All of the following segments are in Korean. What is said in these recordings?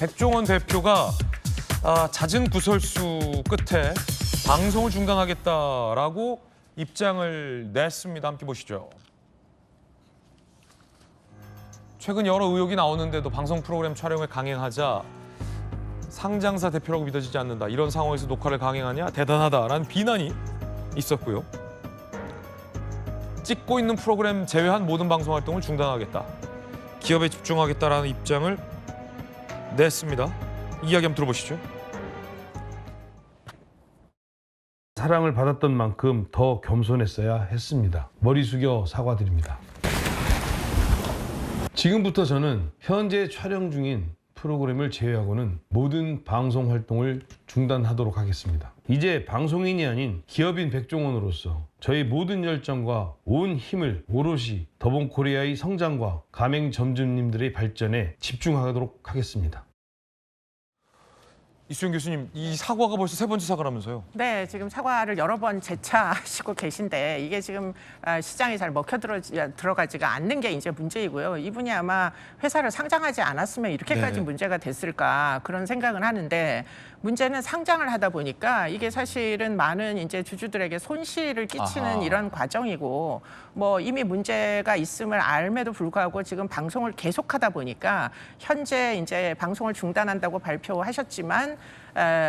백종원 대표가 잦은 구설수 끝에 방송을 중단하겠다라고 입장을 냈습니다. 함께 보시죠. 최근 여러 의혹이 나오는데도 방송 프로그램 촬영을 강행하자 상장사 대표라고 믿어지지 않는다. 이런 상황에서 녹화를 강행하냐? 대단하다라는 비난이 있었고요. 찍고 있는 프로그램 제외한 모든 방송 활동을 중단하겠다. 기업에 집중하겠다라는 입장을 냈습니다. 이 이야기 한번 들어보시죠. 사랑을 받았던 만큼 더 겸손했어야 했습니다. 머리 숙여 사과드립니다. 지금부터 저는 현재 촬영 중인 프로그램을 제외하고는 모든 방송 활동을 중단하도록 하겠습니다. 이제 방송인이 아닌 기업인 백종원으로서 저의 모든 열정과 온 힘을 오롯이 더본코리아의 성장과 가맹점주님들의 발전에 집중하도록 하겠습니다. 이수영 교수님, 이 사과가 벌써 세 번째 사과라면서요? 네, 지금 사과를 여러 번 재차하시고 계신데 이게 지금 시장에 잘 들어가지가 않는 게 이제 문제이고요. 이분이 아마 회사를 상장하지 않았으면 이렇게까지 네. 문제가 됐을까 그런 생각은 하는데 문제는 상장을 하다 보니까 이게 사실은 많은 이제 주주들에게 손실을 끼치는 이런 과정이고 뭐 이미 문제가 있음을 알매도 불구하고 지금 방송을 계속하다 보니까 현재 이제 방송을 중단한다고 발표하셨지만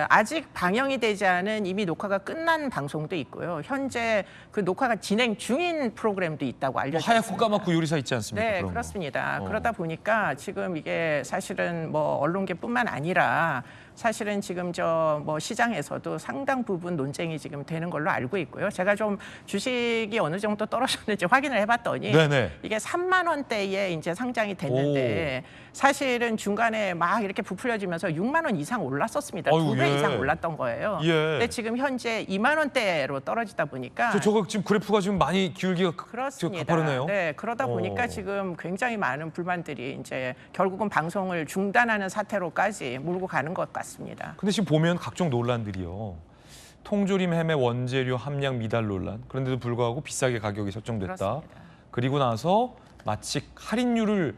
아직 방영이 되지 않은 이미 녹화가 끝난 방송도 있고요. 현재 그 녹화가 진행 중인 프로그램도 있다고 알려져 있습니다. 하얗고 까맣고 요리사 있지 않습니까? 네, 그런 거. 그렇습니다. 그러다 보니까 지금 이게 사실은 뭐 언론계뿐만 아니라 사실은 지금 저 뭐 시장에서도 상당 부분 논쟁이 지금 되는 걸로 알고 있고요. 제가 좀 주식이 어느 정도 떨어졌는지 확인을 해봤더니 네네. 이게 3만 원대에 이제 상장이 됐는데 사실은 중간에 막 이렇게 부풀려지면서 6만 원 이상 올랐었습니다. 아유, 2배 예. 이상 올랐던 거예요. 예. 근데 지금 현재 2만 원대로 떨어지다 보니까 저거 지금 그래프가 지금 많이 기울기가 그렇습니다. 가파르네요. 네, 그러다 보니까 지금 굉장히 많은 불만들이 이제 결국은 방송을 중단하는 사태로까지 몰고 가는 것 같습니다. 근데 지금 보면 각종 논란들이요. 통조림 햄의 원재료 함량 미달 논란. 그런데도 불구하고 비싸게 가격이 책정됐다. 그렇습니다. 그리고 나서 마치 할인율을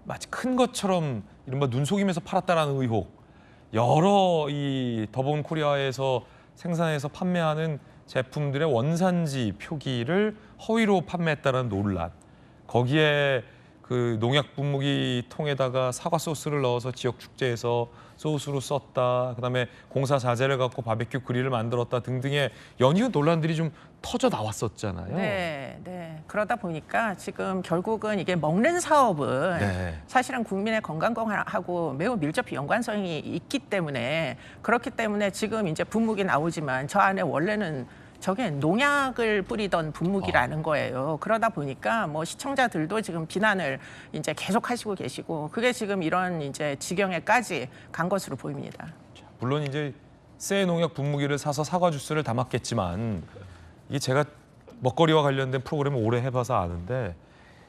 마치 큰 것처럼 이른바 눈속임에서 팔았다라는 의혹. 여러 이 더본코리아에서 생산해서 판매하는 제품들의 원산지 표기를 허위로 판매했다는 논란. 거기에 그 농약 분무기 통에다가 사과 소스를 넣어서 지역 축제에서 소스로 썼다. 그다음에 공사 자재를 갖고 바베큐 그릴을 만들었다 등등의 연이은 논란들이 좀 터져 나왔었잖아요. 네, 네. 그러다 보니까 지금 결국은 이게 먹는 사업은 네. 사실은 국민의 건강하고 매우 밀접히 연관성이 있기 때문에 그렇기 때문에 지금 이제 분무기 나오지만 저 안에 원래는 저게 농약을 뿌리던 분무기라는 거예요. 그러다 보니까 뭐 시청자들도 지금 비난을 이제 계속 하시고 계시고 그게 지금 이런 이제 지경에까지 간 것으로 보입니다. 물론 이제 새 농약 분무기를 사서 사과 주스를 담았겠지만 이게 제가 먹거리와 관련된 프로그램을 오래 해봐서 아는데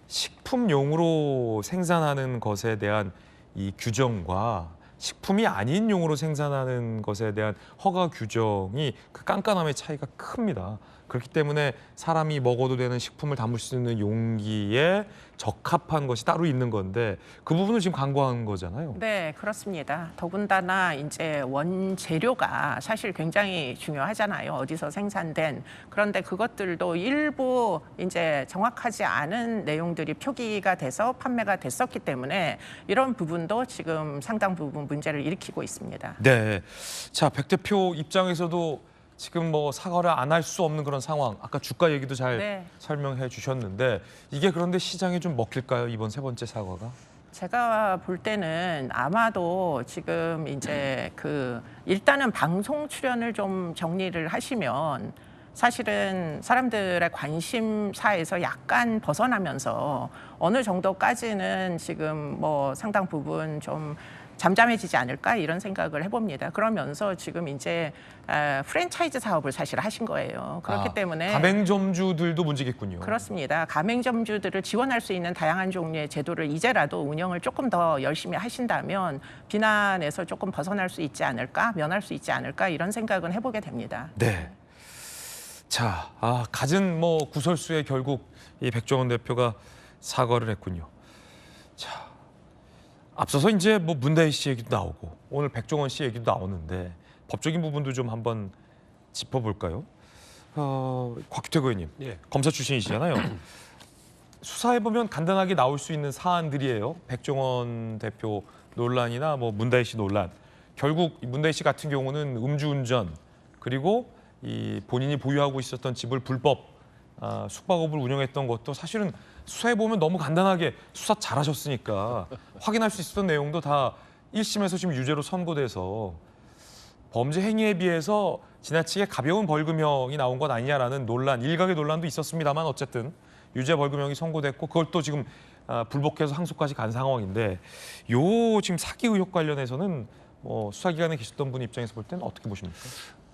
식품용으로 생산하는 것에 대한 이 규정과 식품이 아닌 용으로 생산하는 것에 대한 허가 규정이 그 깐깐함의 차이가 큽니다. 그렇기 때문에 사람이 먹어도 되는 식품을 담을 수 있는 용기에 적합한 것이 따로 있는 건데 그 부분을 지금 간과한 거잖아요. 네, 그렇습니다. 더군다나 이제 원재료가 사실 굉장히 중요하잖아요. 어디서 생산된. 그런데 그것들도 일부 이제 정확하지 않은 내용들이 표기가 돼서 판매가 됐었기 때문에 이런 부분도 지금 상당 부분 문제를 일으키고 있습니다. 네. 자, 백 대표 입장에서도 지금 뭐 사과를 안 할 수 없는 그런 상황. 아까 주가 얘기도 잘 네. 설명해 주셨는데 이게 그런데 시장에 좀 먹힐까요? 이번 세 번째 사과가? 제가 볼 때는 아마도 지금 이제 그 일단은 방송 출연을 좀 정리를 하시면 사실은 사람들의 관심사에서 약간 벗어나면서 어느 정도까지는 지금 뭐 상당 부분 좀 잠잠해지지 않을까 이런 생각을 해봅니다. 그러면서 지금 이제 프랜차이즈 사업을 사실 하신 거예요. 그렇기 때문에 가맹점주들도 문제겠군요. 그렇습니다. 가맹점주들을 지원할 수 있는 다양한 종류의 제도를 이제라도 운영을 조금 더 열심히 하신다면 비난에서 조금 벗어날 수 있지 않을까, 면할 수 있지 않을까 이런 생각은 해보게 됩니다. 네. 자, 갖은 뭐 구설수에 결국 이 백종원 대표가 사과를 했군요. 자, 앞서서 이제 뭐 문다희 씨 얘기도 나오고 오늘 백종원 씨 얘기도 나오는데 법적인 부분도 좀 한번 짚어볼까요? 곽규택 의원님, 예. 검사 출신이시잖아요. 수사해 보면 간단하게 나올 수 있는 사안들이에요. 백종원 대표 논란이나 뭐 문다희 씨 논란. 결국 문다희 씨 같은 경우는 음주운전 그리고 이 본인이 보유하고 있었던 집을 불법 숙박업을 운영했던 것도 사실은 수사해 보면 너무 간단하게 수사 잘하셨으니까 확인할 수 있었던 내용도 다 1심에서 지금 유죄로 선고돼서 범죄 행위에 비해서 지나치게 가벼운 벌금형이 나온 것 아니냐라는 논란, 일각의 논란도 있었습니다만 어쨌든 유죄 벌금형이 선고됐고 그걸 또 지금 불복해서 항소까지 간 상황인데 요 지금 사기 의혹 관련해서는 수사기관에 계셨던 분 입장에서 볼 때는 어떻게 보십니까?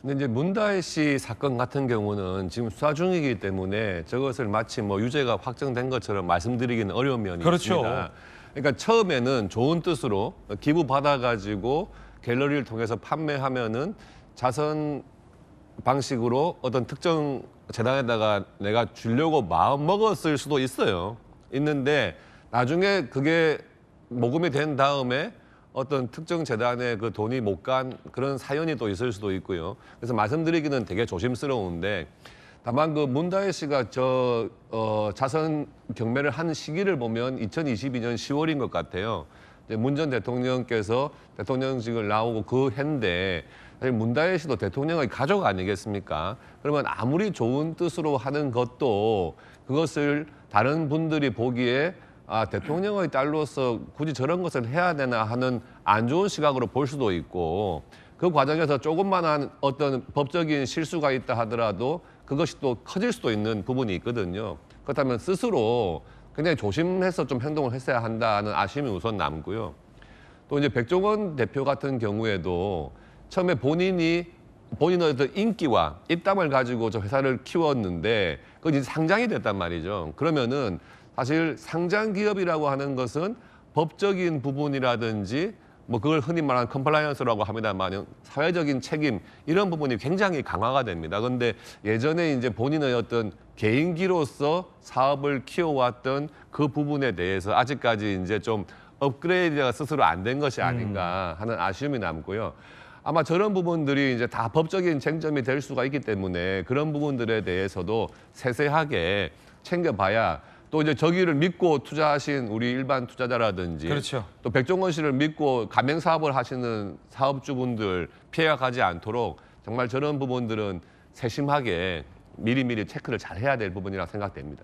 근데 이제 문다혜 씨 사건 같은 경우는 지금 수사 중이기 때문에 저것을 마치 뭐 유죄가 확정된 것처럼 말씀드리기는 어려운 면이 그렇죠. 있습니다. 그러니까 처음에는 좋은 뜻으로 기부 받아가지고 갤러리를 통해서 판매하면은 자선 방식으로 어떤 특정 재단에다가 내가 주려고 마음 먹었을 수도 있는데 나중에 그게 모금이 된 다음에 어떤 특정 재단에 그 돈이 못 간 그런 사연이 또 있을 수도 있고요. 그래서 말씀드리기는 되게 조심스러운데 다만 그 문다혜 씨가 자선 경매를 한 시기를 보면 2022년 10월인 것 같아요. 이제 문 전 대통령께서 대통령직을 나오고 그 해인데 사실 문다혜 씨도 대통령의 가족 아니겠습니까? 그러면 아무리 좋은 뜻으로 하는 것도 그것을 다른 분들이 보기에 대통령의 딸로서 굳이 저런 것을 해야 되나 하는 안 좋은 시각으로 볼 수도 있고 그 과정에서 조금만한 어떤 법적인 실수가 있다 하더라도 그것이 또 커질 수도 있는 부분이 있거든요. 그렇다면 스스로 굉장히 조심해서 좀 행동을 했어야 한다는 아쉬움이 우선 남고요. 또 이제 백종원 대표 같은 경우에도 처음에 본인의 어떤 인기와 입담을 가지고 저 회사를 키웠는데 그건 이제 상장이 됐단 말이죠. 그러면은 사실 상장 기업이라고 하는 것은 법적인 부분이라든지 뭐 그걸 흔히 말하는 컴플라이언스라고 합니다만 사회적인 책임 이런 부분이 굉장히 강화가 됩니다. 그런데 예전에 이제 본인의 어떤 개인기로서 사업을 키워왔던 그 부분에 대해서 아직까지 이제 좀 업그레이드가 스스로 안 된 것이 아닌가 하는 아쉬움이 남고요. 아마 저런 부분들이 이제 다 법적인 쟁점이 될 수가 있기 때문에 그런 부분들에 대해서도 세세하게 챙겨봐야 또 이제 저기를 믿고 투자하신 우리 일반 투자자라든지 그렇죠. 또 백종원 씨를 믿고 가맹 사업을 하시는 사업주분들 피해가 가지 않도록 정말 저런 부분들은 세심하게 미리미리 체크를 잘 해야 될 부분이라고 생각됩니다.